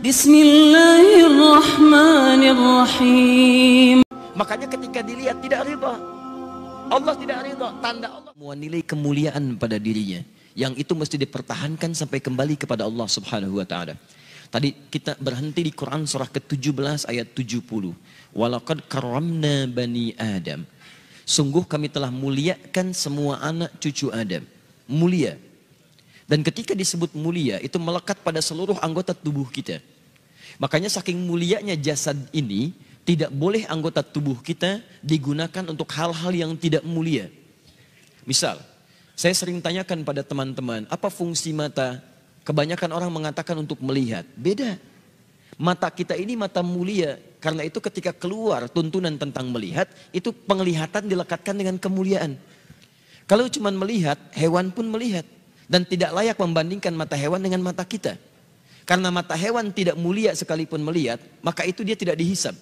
Bismillahirrahmanirrahim. Makanya ketika dilihat tidak ridha, Allah tidak ridha, tanda Allah mau nilai kemuliaan pada dirinya, yang itu mesti dipertahankan sampai kembali kepada Allah Subhanahu wa taala. Tadi kita berhenti di Quran surah ke-17 ayat 70. Walaqad karramna bani Adam. Sungguh kami telah muliakan semua anak cucu Adam. Mulia. Dan ketika disebut mulia itu melekat pada seluruh anggota tubuh kita. Makanya saking mulianya jasad ini, tidak boleh anggota tubuh kita digunakan untuk hal-hal yang tidak mulia. Misal, saya sering tanyakan pada teman-teman, apa fungsi mata? Kebanyakan orang mengatakan untuk melihat. Beda. Mata kita ini mata mulia. Karena itu ketika keluar tuntunan tentang melihat, itu penglihatan dilekatkan dengan kemuliaan. Kalau cuma melihat, hewan pun melihat. Dan tidak layak membandingkan mata hewan dengan mata kita. Karena mata hewan tidak mulia sekalipun melihat, maka itu dia tidak dihisab.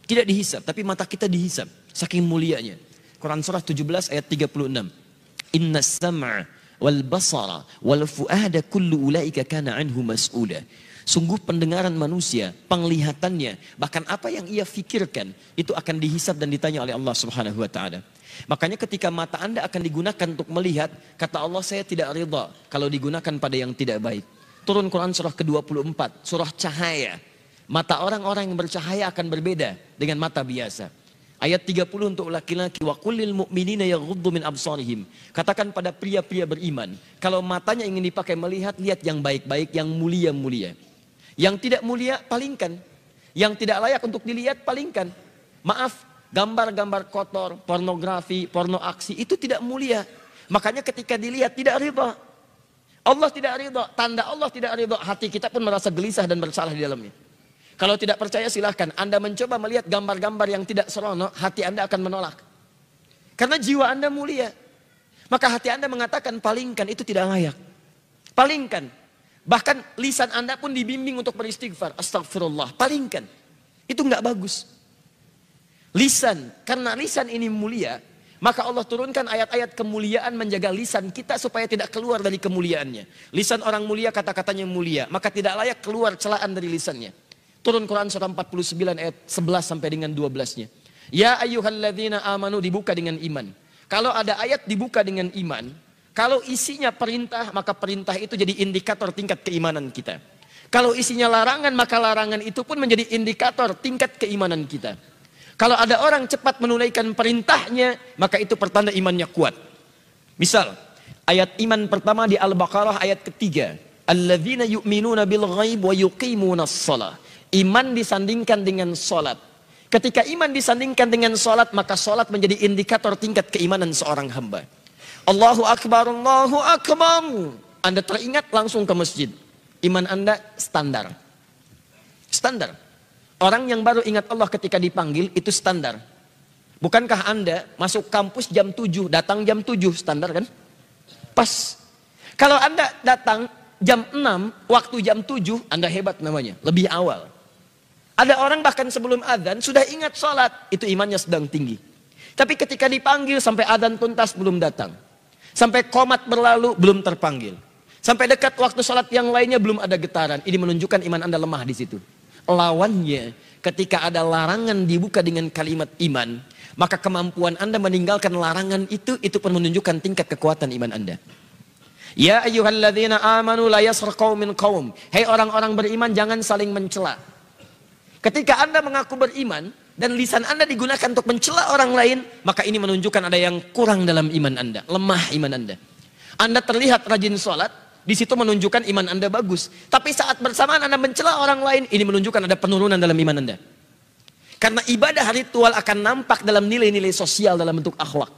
Tidak dihisab, tapi mata kita dihisab. Saking mulianya. Quran surah 17 ayat 36. Inna sam'a wal basara wal fu'ada kullu ulaika kana anhu mas'ula. Sungguh pendengaran manusia, penglihatannya, bahkan apa yang ia fikirkan, itu akan dihisab dan ditanya oleh Allah Subhanahu wa taala. Makanya ketika mata Anda akan digunakan untuk melihat, kata Allah, saya tidak ridha kalau digunakan pada yang tidak baik. Turun Quran surah ke-24, surah cahaya. Mata orang-orang yang bercahaya akan berbeda dengan mata biasa. Ayat 30 untuk laki-laki, wa kullil mu'minina yaghuddu min absarihim. Katakan pada pria-pria beriman, kalau matanya ingin dipakai melihat, lihat yang baik-baik, yang mulia-mulia. Yang tidak mulia, palingkan. Yang tidak layak untuk dilihat, palingkan. Maaf, gambar-gambar kotor, pornografi, porno aksi, itu tidak mulia. Makanya ketika dilihat, tidak ridha. Allah tidak ridha, tanda Allah tidak ridha, hati kita pun merasa gelisah dan bersalah di dalamnya. Kalau tidak percaya silahkan, Anda mencoba melihat gambar-gambar yang tidak seronok, hati Anda akan menolak. Karena jiwa Anda mulia. Maka hati Anda mengatakan, palingkan, itu tidak layak. Palingkan. Bahkan lisan Anda pun dibimbing untuk beristighfar. Astagfirullah, palingkan. Itu nggak bagus. Lisan, karena lisan ini mulia, maka Allah turunkan ayat-ayat kemuliaan menjaga lisan kita supaya tidak keluar dari kemuliaannya. Lisan orang mulia kata-katanya mulia, maka tidak layak keluar celaan dari lisannya. Turun Quran surah 49 ayat 11 sampai dengan 12-nya. Ya ayyuhalladzina amanu, dibuka dengan iman. Kalau ada ayat dibuka dengan iman, kalau isinya perintah, maka perintah itu jadi indikator tingkat keimanan kita. Kalau isinya larangan, maka larangan itu pun menjadi indikator tingkat keimanan kita. Kalau ada orang cepat menunaikan perintahnya, maka itu pertanda imannya kuat. Misal, ayat iman pertama di Al-Baqarah ayat ketiga. Alladzina yu'minuna bil ghaib wa yuqimunas shalah. Iman disandingkan dengan sholat. Ketika iman disandingkan dengan sholat, maka sholat menjadi indikator tingkat keimanan seorang hamba. Allahu Akbar, Allahu Akbar. Anda teringat langsung ke masjid. Iman Anda standar. Standar. Orang yang baru ingat Allah ketika dipanggil, itu standar. Bukankah Anda masuk kampus jam 7, datang jam 7, standar kan? Pas. Kalau Anda datang jam 6, waktu jam 7, Anda hebat namanya, lebih awal. Ada orang bahkan sebelum adzan sudah ingat sholat, itu imannya sedang tinggi. Tapi ketika dipanggil sampai adzan tuntas belum datang. Sampai qomat berlalu belum terpanggil. Sampai dekat waktu sholat yang lainnya belum ada getaran. Ini menunjukkan iman Anda lemah di situ. Lawannya, ketika ada larangan dibuka dengan kalimat iman, maka kemampuan Anda meninggalkan larangan itu pun menunjukkan tingkat kekuatan iman Anda. Ya ayyuhalladzina amanu la yaskhar qaumin qaum. Hei orang-orang beriman, jangan saling mencela. Ketika Anda mengaku beriman dan lisan Anda digunakan untuk mencela orang lain, maka ini menunjukkan ada yang kurang dalam iman Anda, lemah iman Anda. Anda terlihat rajin sholat, di situ menunjukkan iman Anda bagus. Tapi saat bersamaan Anda mencela orang lain, ini menunjukkan ada penurunan dalam iman Anda. Karena ibadah ritual akan nampak dalam nilai-nilai sosial dalam bentuk akhlak.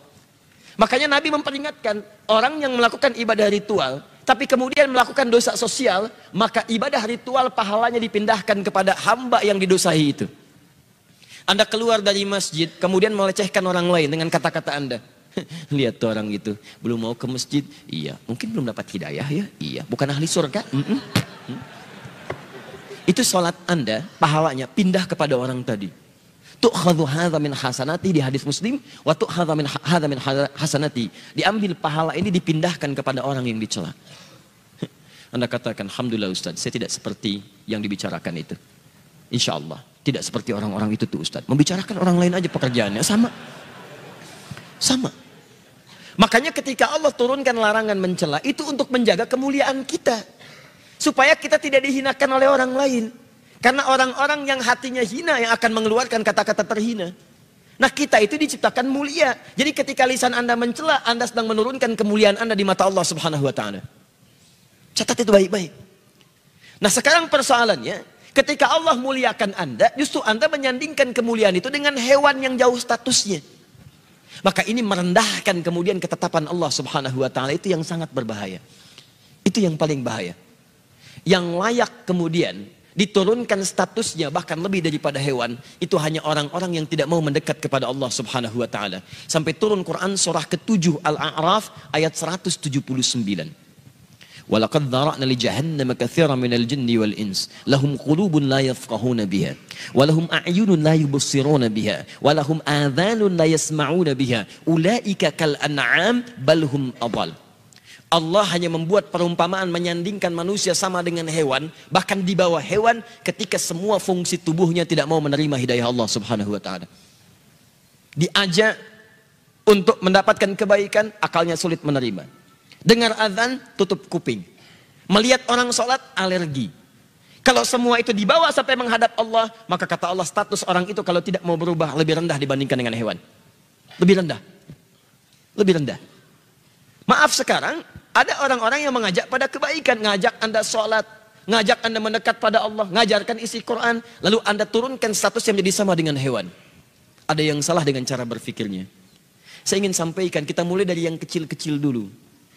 Makanya Nabi memperingatkan, orang yang melakukan ibadah ritual, tapi kemudian melakukan dosa sosial, maka ibadah ritual pahalanya dipindahkan kepada hamba yang didosai itu. Anda keluar dari masjid, kemudian melecehkan orang lain dengan kata-kata Anda. Lihat tuh orang itu, belum mau ke masjid, iya. Mungkin belum dapat hidayah ya, iya. Bukan ahli surga, Itu sholat Anda, pahalanya pindah kepada orang tadi. Tu'khadhu hadza min hasanati di hadis Muslim, wa tu'khadhu hadza min hasanati. Diambil pahala ini dipindahkan kepada orang yang dicela. Anda katakan, alhamdulillah Ustaz, saya tidak seperti yang dibicarakan itu. Insya Allah, tidak seperti orang-orang itu tuh Ustaz. Membicarakan orang lain aja pekerjaannya, sama. Sama. Makanya ketika Allah turunkan larangan mencela, itu untuk menjaga kemuliaan kita. Supaya kita tidak dihinakan oleh orang lain. Karena orang-orang yang hatinya hina yang akan mengeluarkan kata-kata terhina. Nah kita itu diciptakan mulia. Jadi ketika lisan Anda mencela, Anda sedang menurunkan kemuliaan Anda di mata Allah Subhanahu wa Ta'ala. Catat itu baik-baik. Nah sekarang persoalannya, ketika Allah muliakan Anda, justru Anda menyandingkan kemuliaan itu dengan hewan yang jauh statusnya. Maka ini merendahkan kemudian ketetapan Allah Subhanahu wa Ta'ala, itu yang sangat berbahaya. Itu yang paling bahaya. Yang layak kemudian diturunkan statusnya bahkan lebih daripada hewan, itu hanya orang-orang yang tidak mau mendekat kepada Allah Subhanahu wa Ta'ala. Sampai turun Quran surah ke-7 Al-A'raf ayat 179. وَلَقَدْ ذَرَأْنَا لِجَهَنَّمَ كَثِيرًا مِنَ الْجِنِّ وَالْإِنسِ لَهُمْ قُلُوبٌ لَا يَفْقَهُونَ بِهَا وَلَهُمْ أَعْيُنٌ لَا يُبْصِرُونَ بِهَا وَلَهُمْ آذَانٌ لَا يَسْمَعُونَ بِهَا أُولَئِكَ كَالْأَنْعَامِ بَلْ هُمْ أَضَلُّ. Allah hanya membuat perumpamaan menyandingkan manusia sama dengan hewan, bahkan di bawah hewan ketika semua fungsi tubuhnya tidak mau menerima hidayah Allah Subhanahu wa Ta'ala. Diajak untuk mendapatkan kebaikan, akalnya sulit menerima. Dengar azan, tutup kuping. Melihat orang sholat, alergi. Kalau semua itu dibawa sampai menghadap Allah, maka kata Allah status orang itu kalau tidak mau berubah lebih rendah dibandingkan dengan hewan. Lebih rendah. Lebih rendah. Maaf sekarang, ada orang-orang yang mengajak pada kebaikan. Ngajak Anda sholat, ngajak Anda mendekat pada Allah, ngajarkan isi Quran. Lalu Anda turunkan status yang menjadi sama dengan hewan. Ada yang salah dengan cara berfikirnya. Saya ingin sampaikan, kita mulai dari yang kecil-kecil dulu.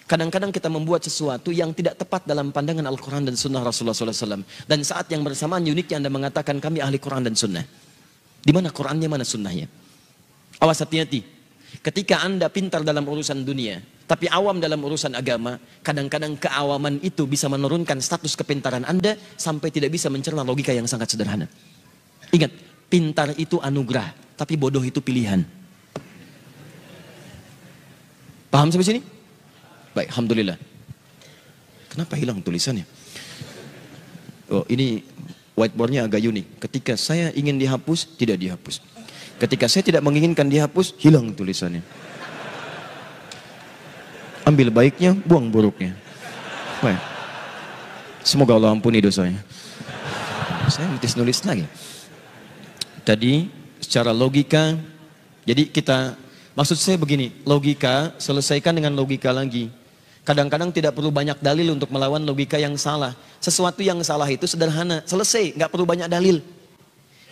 Kadang-kadang kita membuat sesuatu yang tidak tepat dalam pandangan Al-Quran dan Sunnah Rasulullah SAW. Dan saat yang bersamaan uniknya Anda mengatakan kami ahli Quran dan Sunnah. Di mana Qurannya, mana Sunnahnya? Awas hati-hati. Ketika Anda pintar dalam urusan dunia, tapi awam dalam urusan agama, kadang-kadang keawaman itu bisa menurunkan status kepintaran Anda sampai tidak bisa mencerna logika yang sangat sederhana. Ingat, pintar itu anugerah, tapi bodoh itu pilihan. Paham sampai sini? Baik, alhamdulillah. Kenapa hilang tulisannya? Oh, ini whiteboardnya agak unik. Ketika saya ingin dihapus, tidak dihapus. Ketika saya tidak menginginkan dihapus, hilang tulisannya. Ambil baiknya, buang buruknya. Baik. Semoga Allah ampuni dosanya. Saya nulis lagi. Tadi secara logika, jadi kita, maksud saya begini, logika selesaikan dengan logika lagi. Kadang-kadang tidak perlu banyak dalil untuk melawan logika yang salah. Sesuatu yang salah itu sederhana, selesai, nggak perlu banyak dalil.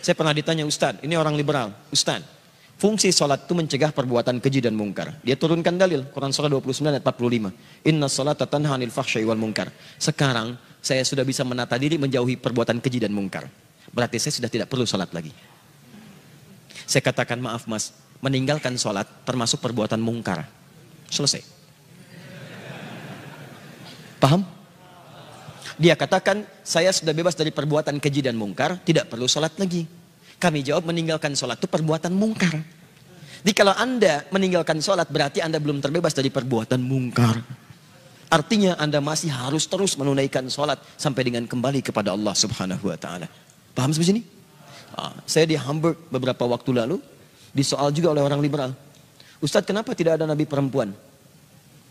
Saya pernah ditanya, Ustaz, ini orang liberal, Ustaz, fungsi sholat itu mencegah perbuatan keji dan mungkar. Dia turunkan dalil, Quran surah 29 ayat 45. Inna sholata tanha 'anil fahsya'i wal munkar. Sekarang saya sudah bisa menata diri menjauhi perbuatan keji dan mungkar. Berarti saya sudah tidak perlu sholat lagi. Saya katakan, maaf mas, meninggalkan sholat termasuk perbuatan mungkar. Selesai. Paham? Dia katakan, saya sudah bebas dari perbuatan keji dan mungkar, tidak perlu sholat lagi. Kami jawab, meninggalkan sholat itu perbuatan mungkar. Jadi kalau Anda meninggalkan sholat, berarti Anda belum terbebas dari perbuatan mungkar. Artinya Anda masih harus terus menunaikan sholat sampai dengan kembali kepada Allah Subhanahu wa Ta'ala. Paham sampai sini? Saya di Hamburg beberapa waktu lalu, disoal juga oleh orang liberal. Ustadz, kenapa tidak ada nabi perempuan?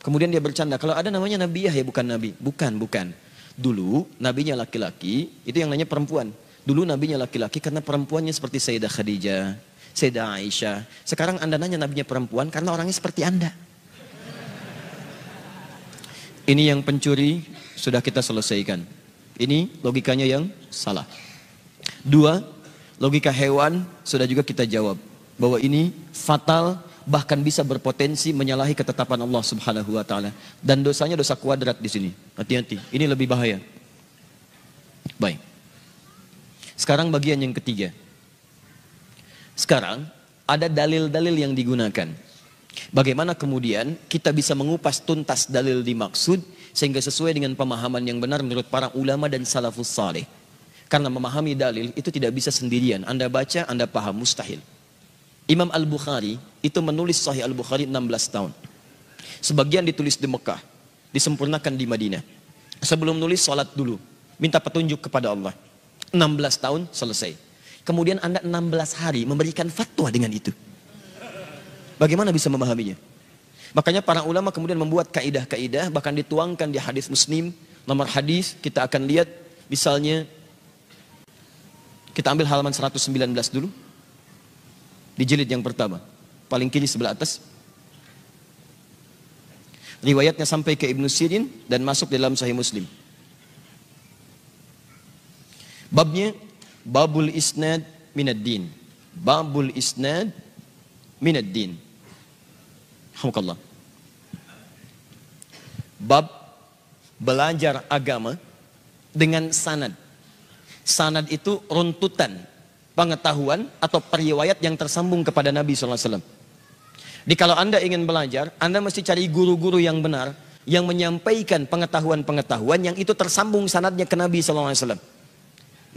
Kemudian dia bercanda, kalau ada namanya Nabi Yahya bukan nabi. Bukan. Dulu nabinya laki-laki, itu yang namanya perempuan. Dulu nabinya laki-laki karena perempuannya seperti Sayyidah Khadijah, Sayyidah Aisyah. Sekarang Anda nanya nabinya perempuan karena orangnya seperti Anda. Ini yang pencuri sudah kita selesaikan. Ini logikanya yang salah. 2, logika hewan sudah juga kita jawab. Bahwa ini fatal, bahkan bisa berpotensi menyalahi ketetapan Allah Subhanahu wa Ta'ala. Dan dosanya dosa kuadrat di sini. Hati-hati, ini lebih bahaya. Baik. Sekarang bagian yang ketiga. Sekarang ada dalil-dalil yang digunakan. Bagaimana kemudian kita bisa mengupas tuntas dalil dimaksud sehingga sesuai dengan pemahaman yang benar menurut para ulama dan salafus saleh. Karena memahami dalil itu tidak bisa sendirian. Anda baca, Anda paham, mustahil. Imam Al-Bukhari itu menulis Sahih Al-Bukhari 16 tahun. Sebagian ditulis di Mekah, disempurnakan di Madinah. Sebelum nulis, sholat dulu. Minta petunjuk kepada Allah. 16 tahun selesai. Kemudian Anda 16 hari memberikan fatwa dengan itu. Bagaimana bisa memahaminya? Makanya para ulama kemudian membuat kaidah-kaidah, bahkan dituangkan di hadis Muslim. Nomor hadis kita akan lihat, misalnya kita ambil halaman 119 dulu. Di jilid yang pertama, paling kiri sebelah atas. Riwayatnya sampai ke Ibnu Sirin dan masuk dalam Sahih Muslim. Babnya Babul Isnad Minad Din. Babul Isnad Minad Din. Alhamdulillah. Bab belajar agama dengan sanad. Sanad itu runtutan pengetahuan atau periwayat yang tersambung kepada Nabi SAW. Jadi kalau Anda ingin belajar, Anda mesti cari guru-guru yang benar, yang menyampaikan pengetahuan-pengetahuan yang itu tersambung sanadnya ke Nabi SAW.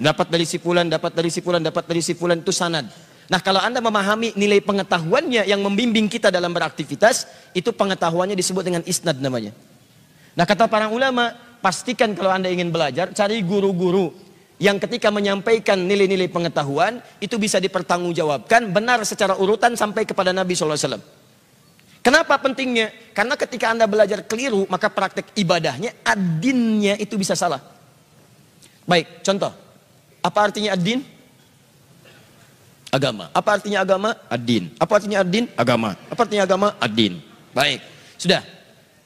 Dapat dari si fulan, dapat dari si fulan, dapat dari si fulan, itu sanad. Nah kalau Anda memahami nilai pengetahuannya yang membimbing kita dalam beraktivitas, itu pengetahuannya disebut dengan isnad namanya. Nah kata para ulama, pastikan kalau Anda ingin belajar, cari guru-guru yang ketika menyampaikan nilai-nilai pengetahuan, itu bisa dipertanggungjawabkan benar secara urutan sampai kepada Nabi SAW. Kenapa pentingnya? Karena ketika Anda belajar keliru, maka praktek ibadahnya, ad-dinnya itu bisa salah. Baik, contoh. Apa artinya ad-din? Agama. Apa artinya agama? Ad-din. Apa artinya ad-din? Agama. Apa artinya agama? Ad-din. Baik, sudah.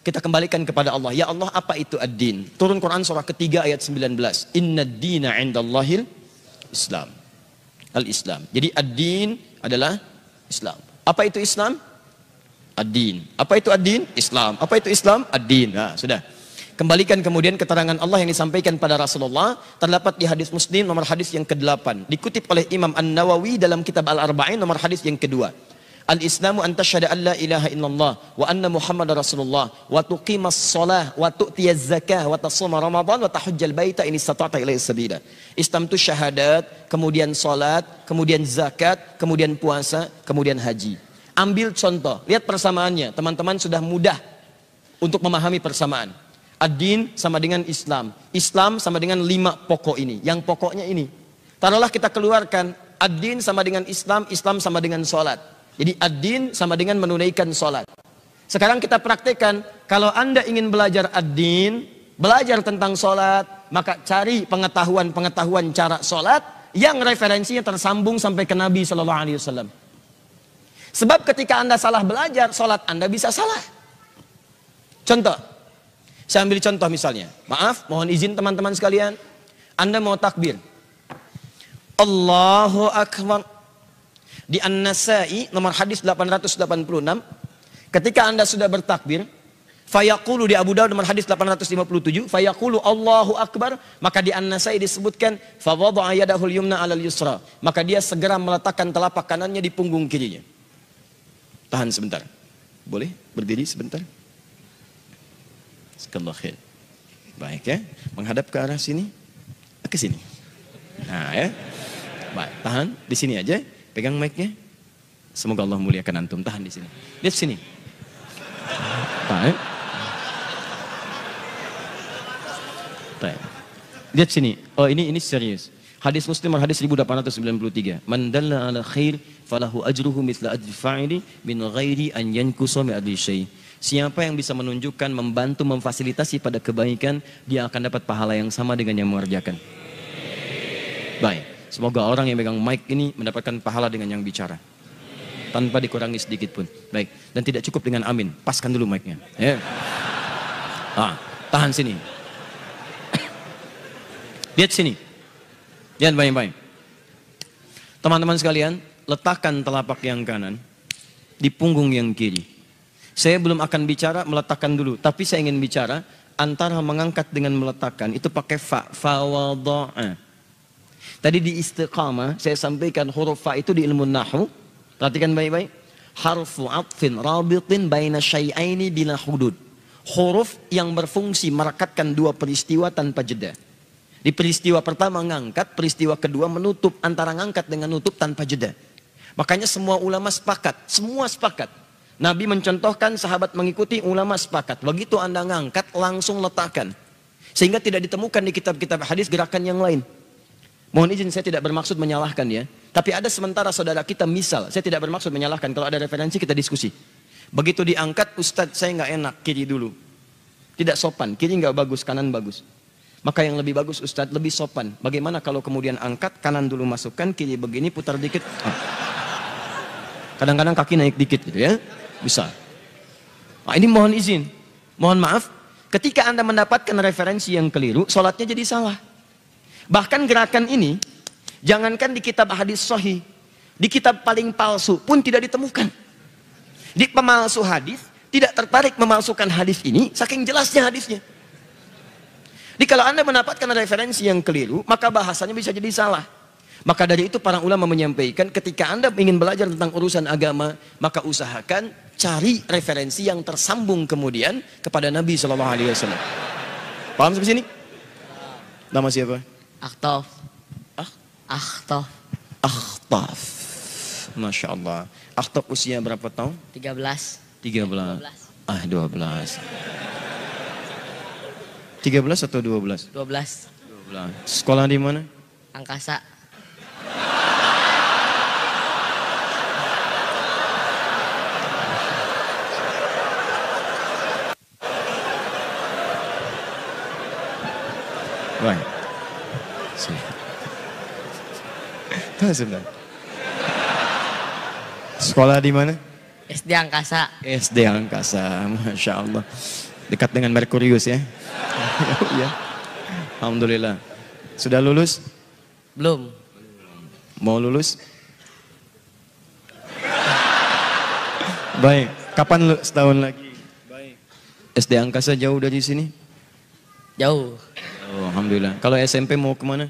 Kita kembalikan kepada Allah. Ya Allah, apa itu ad-din? Turun Quran surah ketiga ayat 19. Inna ad-dina indallahil Islam. Al-Islam. Jadi ad-din adalah Islam. Apa itu Islam? Ad-din. Apa itu ad-din? Islam. Apa itu Islam? Ad-din. Nah, sudah. Kembalikan kemudian keterangan Allah yang disampaikan pada Rasulullah, terdapat di hadis Muslim nomor hadis yang ke-8. Dikutip oleh Imam An-Nawawi dalam kitab Al-Arba'in nomor hadis yang kedua. Al-Islamu an tasyhada an la ilaha illallah wa anna Muhammadar Rasulullah wa tuqimas shalah wa tu'tiyaz zakah wa tasuma Ramadan wa tahujjal baita in istata'ta ilaihi sabila. Islam itu syahadat, kemudian salat, kemudian zakat, kemudian puasa, kemudian haji. Ambil contoh, lihat persamaannya. Teman-teman sudah mudah untuk memahami persamaan. Ad-din sama dengan Islam. Islam sama dengan 5 pokok ini. Yang pokoknya ini. Taruhlah kita keluarkan ad-din sama dengan Islam, Islam sama dengan sholat. Jadi ad-din sama dengan menunaikan sholat. Sekarang kita praktekkan, kalau Anda ingin belajar ad-din, belajar tentang sholat, maka cari pengetahuan-pengetahuan cara sholat yang referensinya tersambung sampai ke Nabi SAW. Sebab ketika Anda salah belajar, sholat Anda bisa salah. Contoh, saya ambil contoh misalnya. Maaf, mohon izin teman-teman sekalian. Anda mau takbir. Allahu Akbar. Di An-Nasai nomor hadis 886. Ketika Anda sudah bertakbir, fayaqulu di Abu Dawud nomor hadis 857, fayaqulu Allahu Akbar, maka di An-Nasai disebutkan fa wada'a yadahul yumna 'alal yusra. Maka dia segera meletakkan telapak kanannya di punggung kirinya. Tahan sebentar. Boleh berdiri sebentar? Sekallah khair. Baik ya. Menghadap ke arah sini. Ke sini. Nah ya. Baik, tahan di sini aja. Pegang mic-nya. Semoga Allah muliakan antum. Tahan di sini. Lihat sini. Baik. Baik. Lihat sini. Oh ini serius. Hadis Muslim hadis 1893. Man dalla ala khair falahu ajruhu mithla ajri fa'ili min ghairi an yankusa min ajri syai'. Siapa yang bisa menunjukkan, membantu, memfasilitasi pada kebaikan, dia akan dapat pahala yang sama dengan yang mengerjakan. Baik, semoga orang yang megang mic ini mendapatkan pahala dengan yang bicara, tanpa dikurangi sedikit pun. Baik, dan tidak cukup dengan amin. Paskan dulu mic-nya. Ya. Tahan sini. Lihat sini. Lihat baik-baik. Teman-teman sekalian, letakkan telapak yang kanan di punggung yang kiri. Saya belum akan bicara meletakkan dulu, tapi saya ingin bicara antara mengangkat dengan meletakkan itu pakai fa wada'a. Tadi di istiqamah saya sampaikan huruf fa itu di ilmu nahwu. Perhatikan baik-baik. Harfu atfin rabitin baina syai'aini bila hudud. Huruf yang berfungsi merekatkan dua peristiwa tanpa jeda. Di peristiwa pertama ngangkat, peristiwa kedua menutup, antara ngangkat dengan nutup tanpa jeda. Makanya semua ulama sepakat, semua sepakat. Nabi mencontohkan, sahabat mengikuti, ulama sepakat. Begitu Anda ngangkat, langsung letakkan. Sehingga tidak ditemukan di kitab-kitab hadis gerakan yang lain. Mohon izin, saya tidak bermaksud menyalahkan ya. Tapi ada sementara saudara kita, misal, saya tidak bermaksud menyalahkan. Kalau ada referensi kita diskusi. Begitu diangkat, Ustadz saya nggak enak, kiri dulu. Tidak sopan, kiri nggak bagus, kanan bagus. Maka yang lebih bagus Ustadz, lebih sopan. Bagaimana kalau kemudian angkat, kanan dulu masukkan, kiri begini, putar dikit. Kadang-kadang kaki naik dikit gitu ya. Bisa. Nah, ini mohon izin. Mohon maaf, ketika Anda mendapatkan referensi yang keliru, sholatnya jadi salah. Bahkan gerakan ini, jangankan di kitab hadis sahih, di kitab paling palsu pun tidak ditemukan. Di pemalsu hadis, tidak tertarik memalsukan hadis ini, saking jelasnya hadisnya. Jadi kalau Anda mendapatkan referensi yang keliru, maka bahasanya bisa jadi salah. Maka dari itu para ulama menyampaikan, ketika Anda ingin belajar tentang urusan agama, maka usahakan cari referensi yang tersambung kemudian kepada Nabi SAW. Paham sampai sini? Nama siapa? Akhtof. Akhtof. Akhtof. Masya Allah. Akhtof usia berapa tahun? 13. 13. 12. 13 atau 12? 12. 12. Sekolah di mana? Angkasa. Baik. Sebentar. Sekolah di mana? SD Angkasa. SD Angkasa, Masya Allah. Dekat dengan Merkurius ya. Ya. Alhamdulillah. Sudah lulus? Belum. Mau lulus? Baik. Kapan lu setahun lagi? Baik. SD Angkasa jauh dari sini? Jauh. Oh, Alhamdulillah. Kalau SMP mau kemana?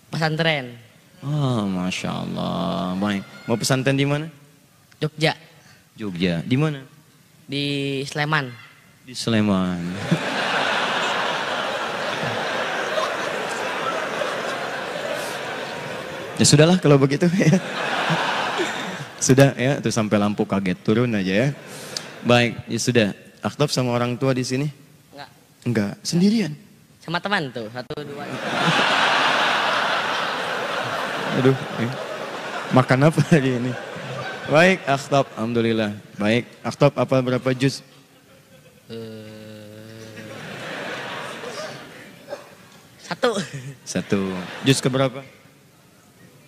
Pesantren. Oh, Masya Allah. Baik. Mau pesantren di mana? Jogja. Jogja. Di mana? Di Sleman. Di Sleman. Ya sudahlah kalau begitu ya. Sudah ya, tuh sampai lampu kaget turun aja ya. Baik, ya sudah. Akhtof sama orang tua di sini? Enggak. Enggak, sendirian. Sama teman tuh, 1, 2. Aduh, makan apa hari ini? Baik, Akhtof, alhamdulillah. Baik, Akhtof apa berapa juz? 1. 1. Juz ke berapa?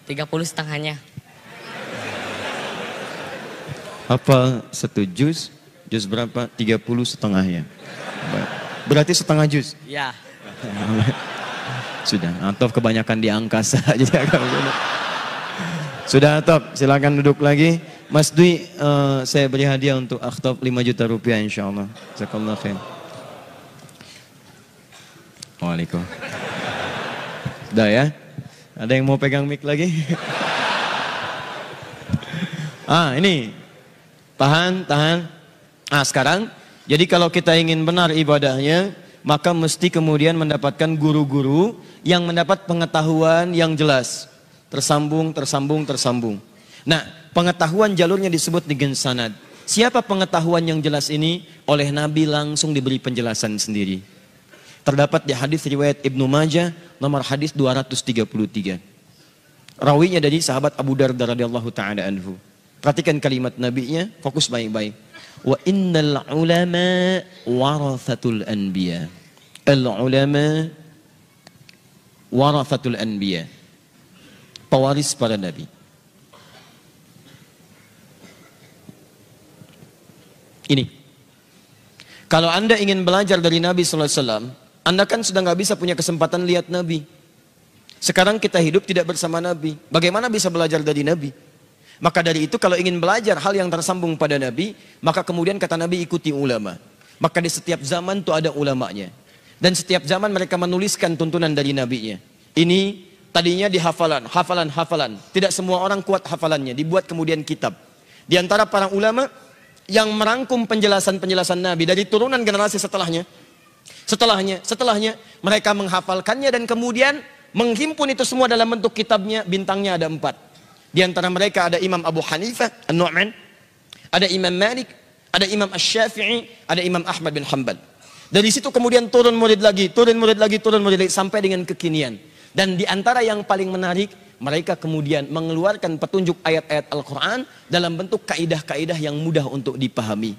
30 setengahnya. Apa 1 juz? Juz berapa? 30 setengahnya. Baik. Berarti setengah juz? Ya. Sudah, Akhtof kebanyakan di angkasa. Jadi agak sudah. Sudah Akhtof, silakan duduk lagi. Mas Dwi, saya beri hadiah untuk Akhtof 5 juta rupiah insyaAllah. Jazakallah khair. Waalaikumsalam. Sudah ya? Ada yang mau pegang mic lagi? Ini. Tahan. Sekarang, jadi kalau kita ingin benar ibadahnya, maka mesti kemudian mendapatkan guru-guru yang mendapat pengetahuan yang jelas. Tersambung. Nah, pengetahuan jalurnya disebut dengan sanad. Siapa pengetahuan yang jelas ini? Oleh Nabi langsung diberi penjelasan sendiri. Terdapat di hadis riwayat Ibnu Majah nomor hadis 233. Rawinya dari sahabat Abu Darda radhiyallahu taala anhu. Perhatikan kalimat nabinya, fokus baik-baik. Wa innal ulama warathatul anbiya. Al ulama warathatul anbiya. Pewaris para nabi. Ini. Kalau Anda ingin belajar dari Nabi sallallahu alaihi wasallam, Anda kan sudah nggak bisa punya kesempatan lihat Nabi. Sekarang kita hidup tidak bersama Nabi. Bagaimana bisa belajar dari Nabi? Maka dari itu kalau ingin belajar hal yang tersambung pada Nabi, maka kemudian kata Nabi ikuti ulama. Maka di setiap zaman itu ada ulamanya. Dan setiap zaman mereka menuliskan tuntunan dari Nabi-nya. Ini tadinya di hafalan. Tidak semua orang kuat hafalannya, dibuat kemudian kitab. Di antara para ulama yang merangkum penjelasan-penjelasan Nabi dari turunan generasi setelahnya, mereka menghafalkannya dan kemudian menghimpun itu semua dalam bentuk kitabnya. Bintangnya ada 4. Di antara mereka ada Imam Abu Hanifah An-Nu'man, ada Imam Malik, ada Imam Asy-Syafi'i, ada Imam Ahmad bin Hanbal. Dari situ kemudian turun murid lagi, turun murid lagi, turun murid lagi, sampai dengan kekinian. Dan di antara yang paling menarik, mereka kemudian mengeluarkan petunjuk ayat-ayat Al-Quran dalam bentuk kaidah-kaidah yang mudah untuk dipahami.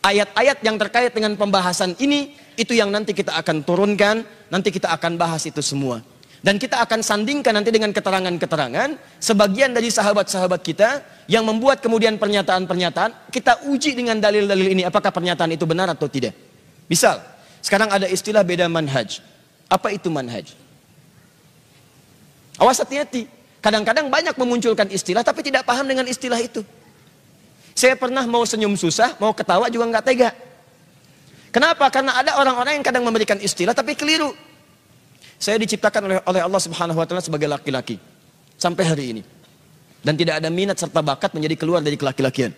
Ayat-ayat yang terkait dengan pembahasan ini, itu yang nanti kita akan turunkan, nanti kita akan bahas itu semua. Dan kita akan sandingkan nanti dengan keterangan-keterangan sebagian dari sahabat-sahabat kita yang membuat kemudian pernyataan-pernyataan, kita uji dengan dalil-dalil ini, apakah pernyataan itu benar atau tidak. Misal, sekarang ada istilah beda manhaj. Apa itu manhaj? Awas hati-hati. Kadang-kadang banyak memunculkan istilah tapi tidak paham dengan istilah itu. Saya pernah mau senyum susah, mau ketawa juga nggak tega. Kenapa? Karena ada orang-orang yang kadang memberikan istilah tapi keliru. Saya diciptakan oleh Allah Subhanahu wa taala sebagai laki-laki sampai hari ini. Dan tidak ada minat serta bakat menjadi keluar dari kelaki-lakian.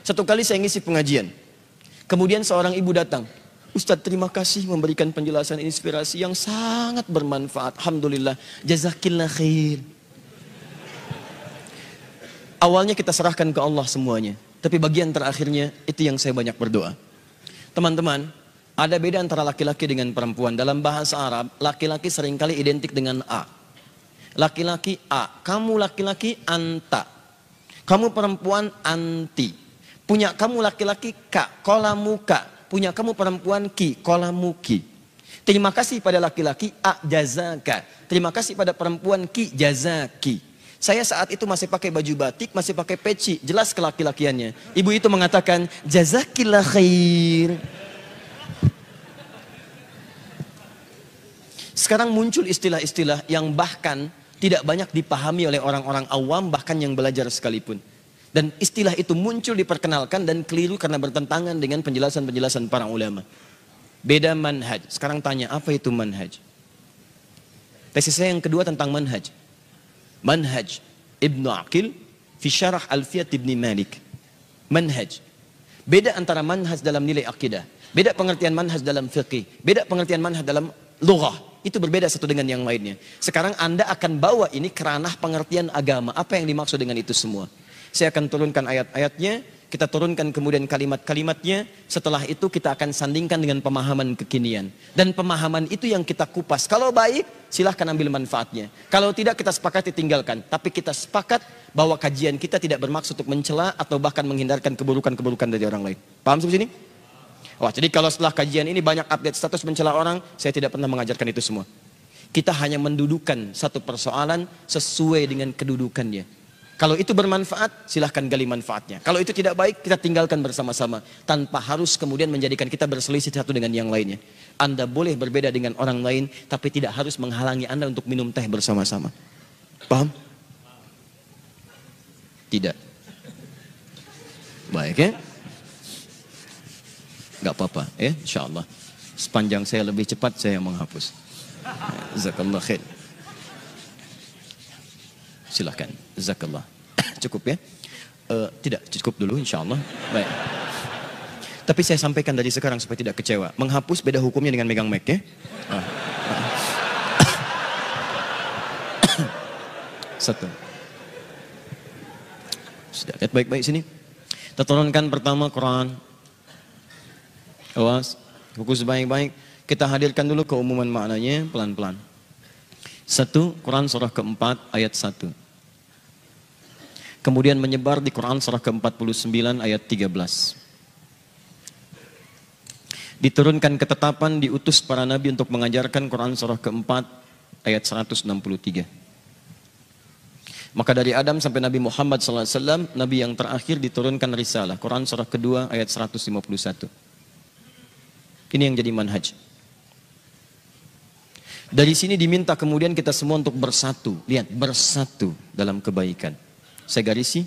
Satu kali saya ngisi pengajian. Kemudian seorang ibu datang. Ustadz, terima kasih memberikan penjelasan inspirasi yang sangat bermanfaat. Alhamdulillah. Jazakillah khair. Awalnya kita serahkan ke Allah semuanya. Tapi bagian terakhirnya itu yang saya banyak berdoa. Teman-teman, ada beda antara laki-laki dengan perempuan. Dalam bahasa Arab, laki-laki seringkali identik dengan A. Laki-laki A. Kamu laki-laki anta. Kamu perempuan anti. Punya kamu laki-laki ka. Kolamuka. Punya kamu perempuan ki, kolamuki. Terima kasih pada laki-laki a jazaka. Terima kasih pada perempuan ki jazaki. Saya saat itu masih pakai baju batik, masih pakai peci, jelas kelaki-lakiannya. Ibu itu mengatakan jazakillah khair. Sekarang muncul istilah-istilah yang bahkan tidak banyak dipahami oleh orang-orang awam, bahkan yang belajar sekalipun. Dan istilah itu muncul diperkenalkan dan keliru karena bertentangan dengan penjelasan-penjelasan para ulama. Beda manhaj. Sekarang tanya, apa itu manhaj? Tesis saya yang kedua tentang manhaj. Manhaj Ibnu Aqil fi syarah Alfiyat Ibni Malik. Manhaj. Beda antara manhaj dalam nilai akidah. Beda pengertian manhaj dalam fiqih. Beda pengertian manhaj dalam lughah. Itu berbeda satu dengan yang lainnya. Sekarang Anda akan bawa ini ke ranah pengertian agama. Apa yang dimaksud dengan itu semua? Saya akan turunkan ayat-ayatnya, kita turunkan kemudian kalimat-kalimatnya, setelah itu kita akan sandingkan dengan pemahaman kekinian. Dan pemahaman itu yang kita kupas. Kalau baik, silahkan ambil manfaatnya. Kalau tidak, kita sepakati tinggalkan. Tapi kita sepakat bahwa kajian kita tidak bermaksud untuk mencela atau bahkan menghindarkan keburukan-keburukan dari orang lain. Paham sampai sini? Wah, jadi kalau setelah kajian ini banyak update status mencela orang, saya tidak pernah mengajarkan itu semua. Kita hanya mendudukan satu persoalan sesuai dengan kedudukannya. Kalau itu bermanfaat, silahkan gali manfaatnya. Kalau itu tidak baik, kita tinggalkan bersama-sama. Tanpa harus kemudian menjadikan kita berselisih satu dengan yang lainnya. Anda boleh berbeda dengan orang lain, tapi tidak harus menghalangi Anda untuk minum teh bersama-sama. Paham? Tidak. Baik ya? Gak apa-apa ya, insyaAllah. Sepanjang saya lebih cepat, saya menghapus. Jazakallah khair. Silahkan, jazakallah. Cukup ya? Tidak, cukup dulu insyaAllah. Baik. Tapi saya sampaikan dari sekarang supaya tidak kecewa. Menghapus beda hukumnya dengan megang mic ya. Satu. Sudah, lihat baik-baik sini. Kita turunkan pertama Quran. Awas, fokus baik-baik. Kita hadirkan dulu keumuman maknanya pelan-pelan. 1. Quran surah keempat ayat 1. Kemudian menyebar di Quran surah ke-49 ayat 13. Diturunkan ketetapan diutus para nabi untuk mengajarkan Quran surah keempat ayat 163. Maka dari Adam sampai Nabi Muhammad SAW, Nabi yang terakhir diturunkan risalah. Quran surah kedua ayat 151. Ini yang jadi manhaj. Dari sini diminta kemudian kita semua untuk bersatu. Lihat, bersatu dalam kebaikan. Saya garisi,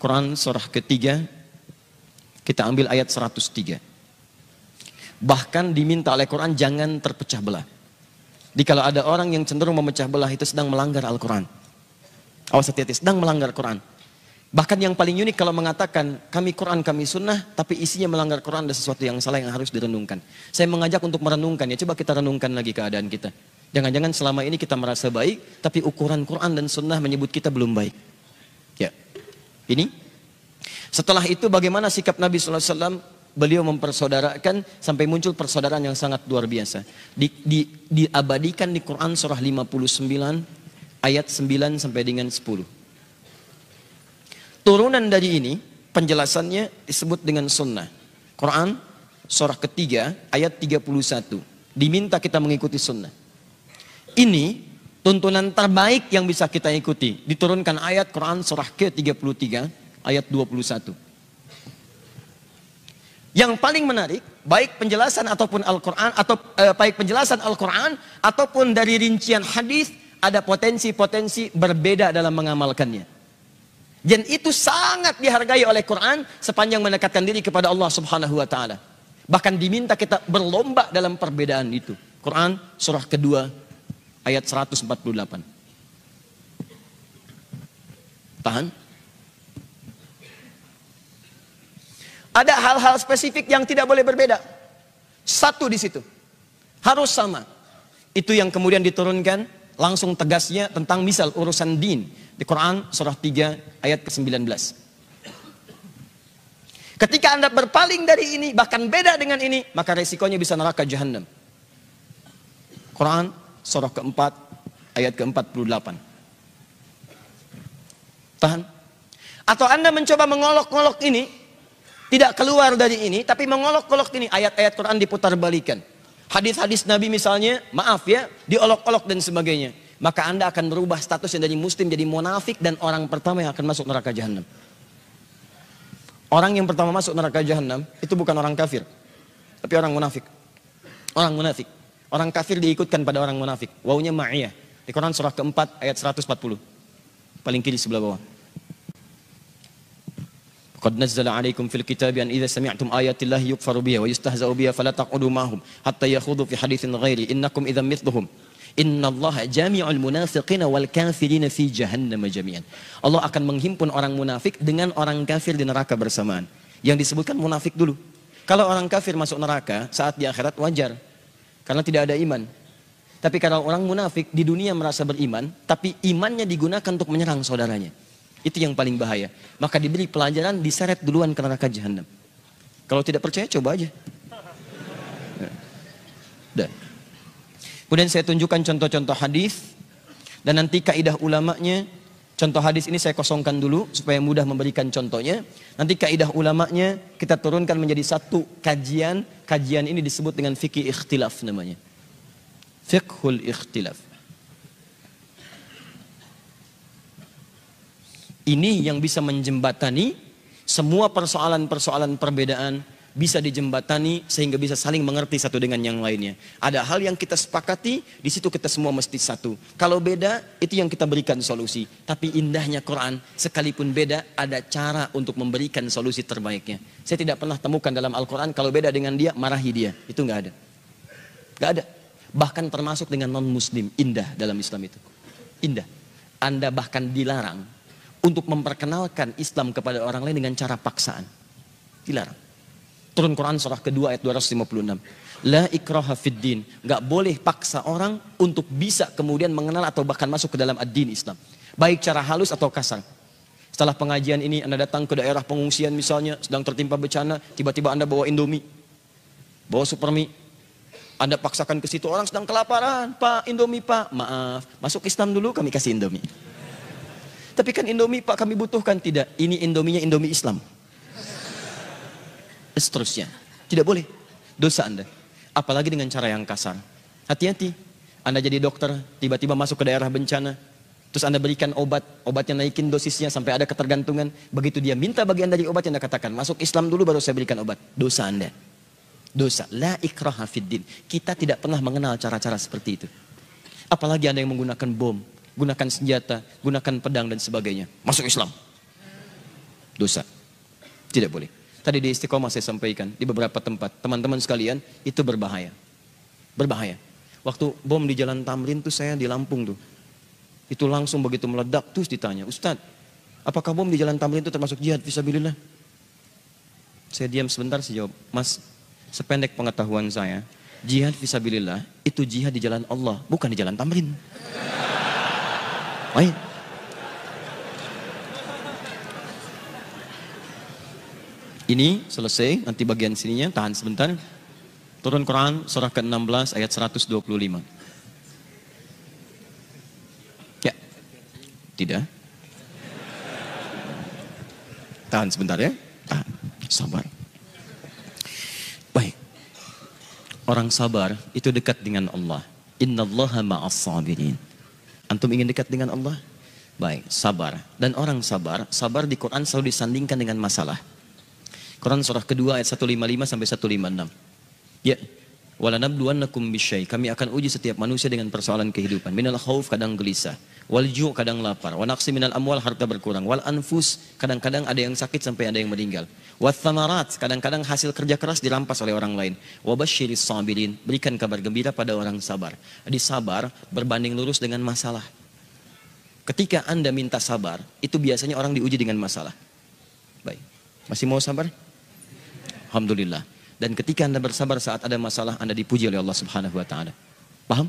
Quran surah ketiga, kita ambil ayat 103. Bahkan diminta oleh Quran jangan terpecah belah. Jadi kalau ada orang yang cenderung memecah belah itu sedang melanggar Al-Quran. Awas hati-hati, sedang melanggar Quran. Bahkan yang paling unik kalau mengatakan kami Quran, kami sunnah, tapi isinya melanggar Quran, ada sesuatu yang salah yang harus direnungkan. Saya mengajak untuk merenungkan ya, coba kita renungkan lagi keadaan kita. Jangan-jangan selama ini kita merasa baik, tapi ukuran Quran dan sunnah menyebut kita belum baik. Ya, ini. Setelah itu bagaimana sikap Nabi SAW beliau mempersaudarakan sampai muncul persaudaraan yang sangat luar biasa. Diabadikan di Quran surah 59 ayat 9 sampai dengan 10. Turunan dari ini penjelasannya disebut dengan sunnah. Quran surah ketiga ayat 31. Diminta kita mengikuti sunnah. Ini tuntunan terbaik yang bisa kita ikuti. Diturunkan ayat Quran surah ke-33 ayat 21. Yang paling menarik, baik penjelasan ataupun Al-Quran atau baik penjelasan Al-Quran ataupun dari rincian hadis, ada potensi-potensi berbeda dalam mengamalkannya. Dan itu sangat dihargai oleh Quran sepanjang mendekatkan diri kepada Allah Subhanahu wa taala. Bahkan diminta kita berlomba dalam perbedaan itu. Quran surah kedua ayat 148. Tahan. Ada hal-hal spesifik yang tidak boleh berbeda. Satu di situ. Harus sama. Itu yang kemudian diturunkan langsung tegasnya tentang misal urusan din. Di Quran surah 3 ayat ke-19. Ketika Anda berpaling dari ini, bahkan beda dengan ini, maka resikonya bisa neraka jahanam. Quran surah keempat ayat ke-48. Tahan. Atau Anda mencoba mengolok-olok ini, tidak keluar dari ini, tapi mengolok-olok ini, ayat-ayat Quran diputar balikan. Hadis-hadis Nabi misalnya, maaf ya, diolok-olok dan sebagainya. Maka Anda akan berubah statusnya dari muslim jadi munafik dan orang pertama yang akan masuk neraka jahanam. Orang yang pertama masuk neraka jahanam itu bukan orang kafir, tapi orang munafik. Orang munafik. Orang kafir diikutkan pada orang munafik. Wawunya ma'iyah. Di Quran surah keempat ayat 140. Paling kiri sebelah bawah. Qad nazzala 'alaikum fil kitabi an idza sami'tum ayatillahi yukfaru biha wa yustahza'u biha fala taq'udu ma'hum hatta yakhudhu fi haditsin ghairi innakum idzan mithluhum. Innallaha jami'ul munafiqina wal kafirina fi jahannam jami'an. Allah akan menghimpun orang munafik dengan orang kafir di neraka bersamaan. Yang disebutkan munafik dulu. Kalau orang kafir masuk neraka saat di akhirat wajar karena tidak ada iman. Tapi kalau orang munafik di dunia merasa beriman, tapi imannya digunakan untuk menyerang saudaranya. Itu yang paling bahaya. Maka diberi pelajaran, diseret duluan ke neraka jahanam. Kalau tidak percaya coba aja. Dah. Kemudian saya tunjukkan contoh-contoh hadis dan nanti kaidah ulamanya. Contoh hadis ini saya kosongkan dulu supaya mudah memberikan contohnya. Nanti kaidah ulamanya kita turunkan menjadi satu kajian. Kajian ini disebut dengan fikih ikhtilaf namanya. Fiqhul ikhtilaf. Ini yang bisa menjembatani semua persoalan-persoalan perbedaan bisa dijembatani sehingga bisa saling mengerti satu dengan yang lainnya. Ada hal yang kita sepakati, di situ kita semua mesti satu. Kalau beda, itu yang kita berikan solusi. Tapi indahnya Quran, sekalipun beda, ada cara untuk memberikan solusi terbaiknya. Saya tidak pernah temukan dalam Al-Quran, kalau beda dengan dia, marahi dia. Itu nggak ada. Nggak ada. Bahkan termasuk dengan non-muslim, indah dalam Islam itu. Indah. Anda bahkan dilarang untuk memperkenalkan Islam kepada orang lain dengan cara paksaan. Dilarang. Turun Quran surah kedua ayat 256. La ikraha fid din. Gak boleh paksa orang untuk bisa kemudian mengenal atau bahkan masuk ke dalam ad-din Islam. Baik cara halus atau kasar. Setelah pengajian ini Anda datang ke daerah pengungsian misalnya, sedang tertimpa bencana, tiba-tiba Anda bawa Indomie, bawa Supermi. Anda paksakan ke situ, orang sedang kelaparan, Pak, Indomie Pak. Maaf, masuk Islam dulu kami kasih Indomie. Tapi kan Indomie Pak kami butuhkan. Tidak, ini Indominya Indomie Islam. Seterusnya. Tidak boleh. Dosa Anda. Apalagi dengan cara yang kasar. Hati-hati. Anda jadi dokter, tiba-tiba masuk ke daerah bencana. Terus Anda berikan obat. Obatnya naikin dosisnya sampai ada ketergantungan. Begitu dia minta bagian dari obat yang Anda katakan, masuk Islam dulu baru saya berikan obat. Dosa Anda. Dosa. La ikraha fiddin. Kita tidak pernah mengenal cara-cara seperti itu. Apalagi Anda yang menggunakan bom, gunakan senjata, gunakan pedang dan sebagainya. Masuk Islam. Dosa. Tidak boleh. Tadi di Istiqomah saya sampaikan, di beberapa tempat, teman-teman sekalian, itu berbahaya. Berbahaya. Waktu bom di Jalan Tamrin tuh saya di Lampung tuh. Itu langsung begitu meledak, terus ditanya, Ustadz, apakah bom di Jalan Tamrin itu termasuk jihad fisabilillah? Saya diam sebentar, saya jawab, Mas, sependek pengetahuan saya, jihad fisabilillah itu jihad di jalan Allah, bukan di Jalan Tamrin. Baik. Ini selesai, nanti bagian sininya, tahan sebentar. Turun Quran surah ke-16 ayat 125. Ya. Tidak. Tahan sebentar ya. Tahan. Sabar. Baik. Orang sabar itu dekat dengan Allah. Innallaha ma'as sabirin. Antum ingin dekat dengan Allah? Baik, sabar. Dan orang sabar, sabar di Quran selalu disandingkan dengan masalah. Quran surah kedua ayat 155 sampai 156. Ya. Walanabluwannakum bisyai. Kami akan uji setiap manusia dengan persoalan kehidupan. Minal khauf, kadang gelisah. Wal ju', kadang lapar. Wa naqsi minal amwal, harta berkurang. Wal anfus, kadang-kadang ada yang sakit sampai ada yang meninggal. Wa thamarat, kadang-kadang hasil kerja keras dirampas oleh orang lain. Wa basyiris sabirin, berikan kabar gembira pada orang sabar. Jadi sabar berbanding lurus dengan masalah. Ketika Anda minta sabar, itu biasanya orang diuji dengan masalah. Baik. Masih mau sabar? Alhamdulillah. Dan ketika Anda bersabar saat ada masalah, Anda dipuji oleh Allah Subhanahu wa taala. Paham?